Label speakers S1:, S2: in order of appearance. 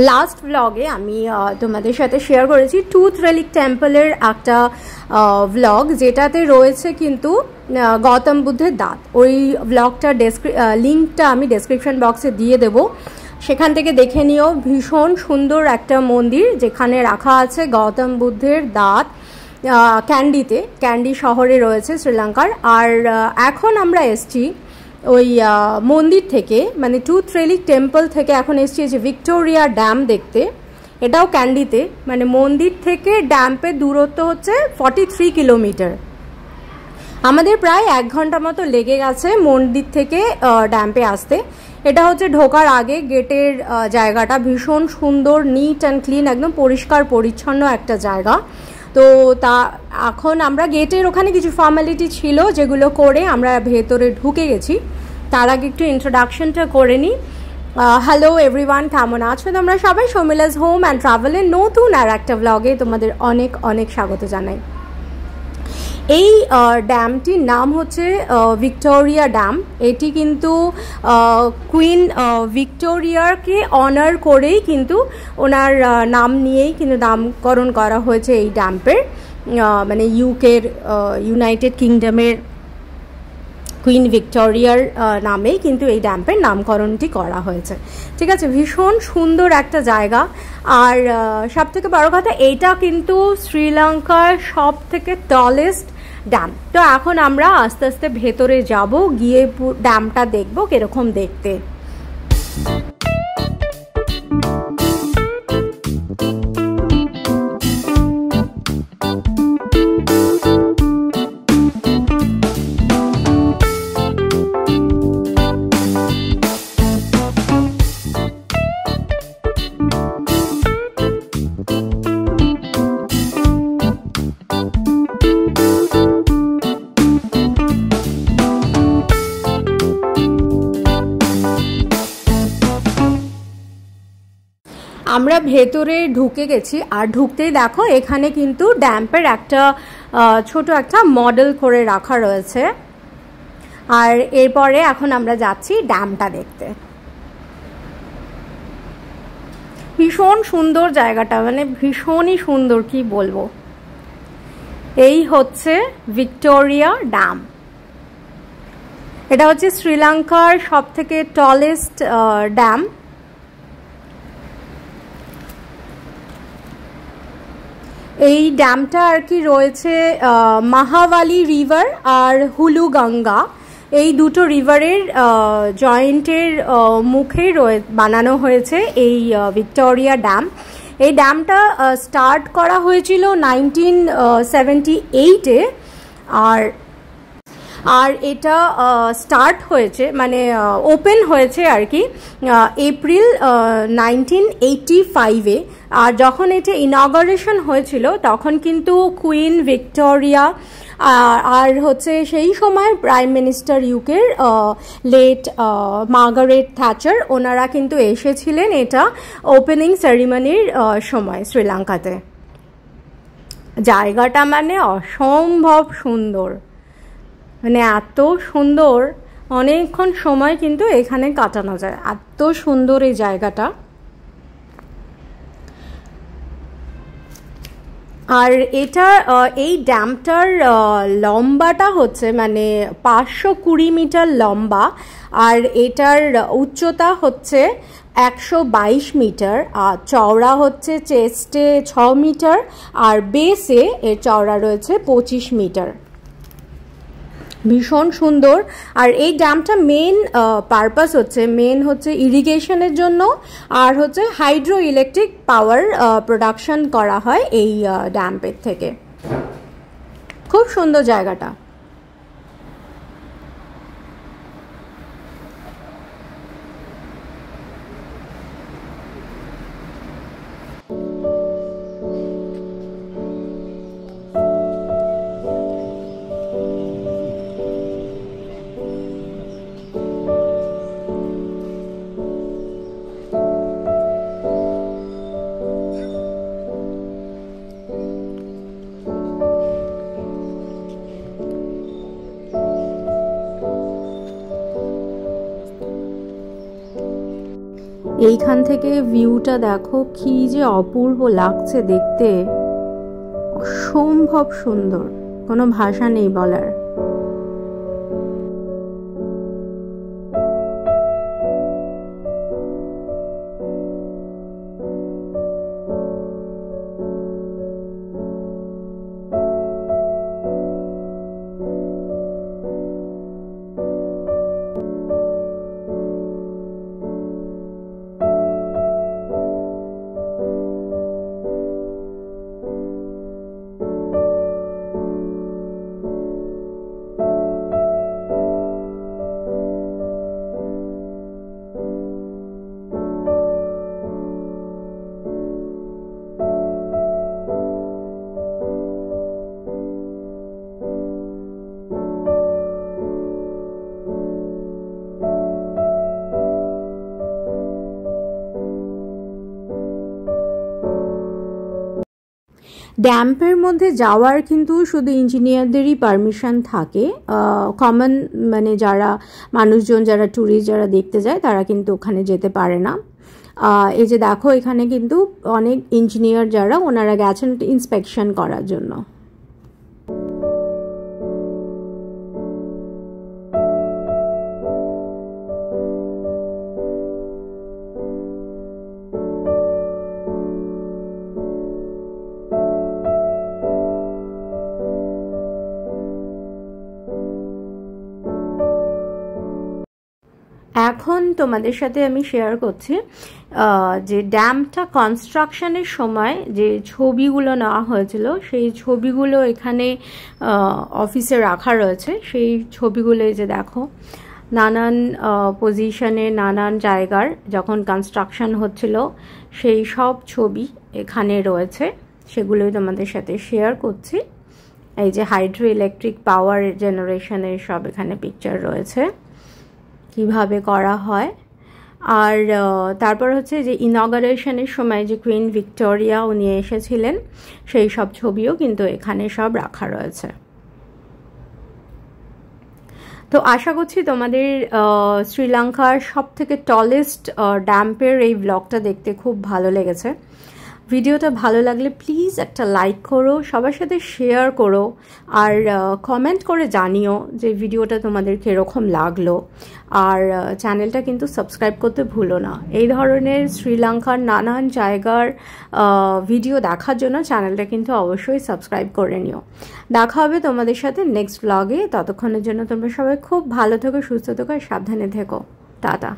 S1: Last ব্লগে আমি তোমাদের সাথে শেয়ার করেছি টুথ রেলিক টেম্পলের একটা ব্লগ, যেটাতে রয়েছে কিন্তু গৌতম বুদ্ধের দাঁত। ওই ব্লগটার লিঙ্কটা আমি ডেসক্রিপশন বক্সে দিয়ে দেব, সেখান থেকে দেখে নিও। ভীষণ সুন্দর একটা মন্দির যেখানে রাখা আছে গৌতম বুদ্ধের দাঁত। ক্যান্ডি শহরে রয়েছে শ্রীলঙ্কার। আর এখন আমরা এসছি ওই মন্দির থেকে, মানে টুথ রেলিক টেম্পল থেকে এখন এসছি যে ভিক্টোরিয়া ড্যাম দেখতে। এটাও ক্যান্ডিতে, মানে মন্দির থেকে ড্যাম্পের দূরত্ব হচ্ছে 43 কিলোমিটার। আমাদের প্রায় 1 ঘন্টা মতো লেগে গেছে মন্দির থেকে ড্যাম্পে আসতে। এটা হচ্ছে ঢোকার আগে গেটের জায়গাটা, ভীষণ সুন্দর, নিট অ্যান্ড ক্লিন, একদম পরিষ্কার পরিচ্ছন্ন একটা জায়গা। তো তা এখন আমরা গেটের ওখানে কিছু ফর্মালিটি ছিল যেগুলো করে আমরা ভেতরে ঢুকে গেছি। তার আগে একটু ইন্ট্রোডাকশনটা করে নিই। হ্যালো এভরিওয়ান, কেমন আছো তোমরা সবাই? শর্মিলাস হোম অ্যান্ড ট্রাভেলের নতুন আর একটা ব্লগে তোমাদের অনেক অনেক স্বাগত জানাই। এই ড্যামটির নাম হচ্ছে ভিক্টোরিয়া ড্যাম। এটি কিন্তু কুইন ভিক্টোরিয়াকে অনার করেই কিন্তু ওনার নাম নিয়েই কিন্তু নামকরণ করা হয়েছে এই ড্যাম্পের, মানে ইউনাইটেড কিংডমের কুইন ভিক্টোরিয়ার নামেই কিন্তু এই ড্যাম্পের নামকরণটি করা হয়েছে। ঠিক আছে, ভীষণ সুন্দর একটা জায়গা। আর সব থেকে বড় কথা, এইটা কিন্তু শ্রীলঙ্কার সব থেকে টলেস্ট ড্যাম। তো এখন আমরা আস্তে আস্তে ভেতরে যাব, গিয়ে ড্যামটা দেখবো কিরকম দেখতে। আমরা ভেতরে ঢুকে গেছি, আর ঢুকতেই দেখো এখানে কিন্তু ড্যাম্পের একটা ছোট একটা মডেল করে রাখা রয়েছে। আর এরপরে এখন আমরা যাচ্ছি ড্যামটা দেখতে। ভীষণ সুন্দর জায়গাটা, মানে ভীষণই সুন্দর, কি বলবো। এই হচ্ছে ভিক্টোরিয়া ড্যাম। এটা হচ্ছে শ্রীলঙ্কার সব থেকে টলেস্ট ড্যাম। এই ড্যামটা আর কি রয়েছে মাহাবালি রিভার আর হুলু গঙ্গা, এই দুটো রিভারের জয়েন্টের মুখেই বানানো হয়েছে এই ভিক্টোরিয়া ড্যাম। এই ড্যামটা স্টার্ট করা হয়েছিল 1978-এ। আর এটা স্টার্ট হয়েছে, মানে ওপেন হয়েছে আর কি এপ্রিল 1985-এ। আর যখন এটা ইনগরেশন হয়েছিল তখন কিন্তু কুইন ভিক্টোরিয়া আর হচ্ছে সেই সময় প্রাইম মিনিস্টার ইউকের লেট মার্গারেট থ্যাচার, ওনারা কিন্তু এসেছিলেন এটা ওপেনিং সেরিমনির সময় শ্রীলঙ্কাতে। জায়গাটা মানে অসম্ভব সুন্দর, মানে এত সুন্দর, অনেকক্ষণ সময় কিন্তু এখানে কাটানো যায়, এত সুন্দর এই জায়গাটা। আর এটা এই ড্যামটার লম্বাটা হচ্ছে মানে 520 মিটার লম্বা, আর এটার উচ্চতা হচ্ছে 122 মিটার, আর চওড়া হচ্ছে চেস্টে 6 মিটার, আর বেসে এর চওড়া রয়েছে 25 মিটার। ভীষণ সুন্দর। আর এই ড্যামটা মেন পারপাস হচ্ছে ইরিগেশনের জন্য, আর হচ্ছে হাইড্রো ইলেকট্রিক পাওয়ার প্রোডাকশন করা হয় এই ড্যাম্পের থেকে। খুব সুন্দর জায়গাটা। এইখান থেকে ভিউটা দেখো কি যে অপূর্ব লাগছে দেখতে, অসম্ভব সুন্দর, কোনো ভাষা নেই বলার। ড্যাম্পের মধ্যে যাওয়ার কিন্তু শুধু ইঞ্জিনিয়ারদেরই পারমিশন থাকে, কমন মানে যারা মানুষজন, যারা ট্যুরিস্ট যারা দেখতে যায় তারা কিন্তু ওখানে যেতে পারে না। এই যে দেখো এখানে কিন্তু অনেক ইঞ্জিনিয়ার যারা ওনারা গেছেন ইন্সপেকশন করার জন্য। এখন তোমাদের সাথে আমি শেয়ার করছি যে ড্যামটা কনস্ট্রাকশনের সময় যে ছবিগুলো নেওয়া হয়েছিল সেই ছবিগুলো এখানে অফিসে রাখা রয়েছে। সেই ছবিগুলো যে দেখো নানান পজিশনে নানান জায়গার যখন কনস্ট্রাকশন হচ্ছিল সেই সব ছবি এখানে রয়েছে, সেগুলোই তোমাদের সাথে শেয়ার করছি। এই যে হাইড্রো ইলেকট্রিক পাওয়ার জেনারেশনের সব এখানে পিকচার রয়েছে কিভাবে করা হয়। আর তারপর হচ্ছে যে ইনগরেশনের সময় যে কুইন ভিক্টোরিয়া উনি এসেছিলেন সেই সব ছবিও কিন্তু এখানে সব রাখা রয়েছে। তো আশা করছি তোমাদের শ্রীলঙ্কার সবথেকে টলেস্ট ড্যাম্পের এই ব্লগটা দেখতে খুব ভালো লেগেছে। ভিডিওটা ভালো লাগলে প্লিজ একটা লাইক করো, সবার সাথে শেয়ার করো, আর কমেন্ট করে জানিও যে ভিডিওটা তোমাদের কীরকম লাগলো। আর চ্যানেলটা কিন্তু সাবস্ক্রাইব করতে ভুলো না। এই ধরনের শ্রীলঙ্কার নানান জায়গার ভিডিও দেখার জন্য চ্যানেলটা কিন্তু অবশ্যই সাবস্ক্রাইব করে নিও। দেখা হবে তোমাদের সাথে নেক্সট ব্লগে। ততক্ষণের জন্য তোমরা সবাই খুব ভালো থেকো, সুস্থ থেকো, সাবধানে থেকো। টাটা।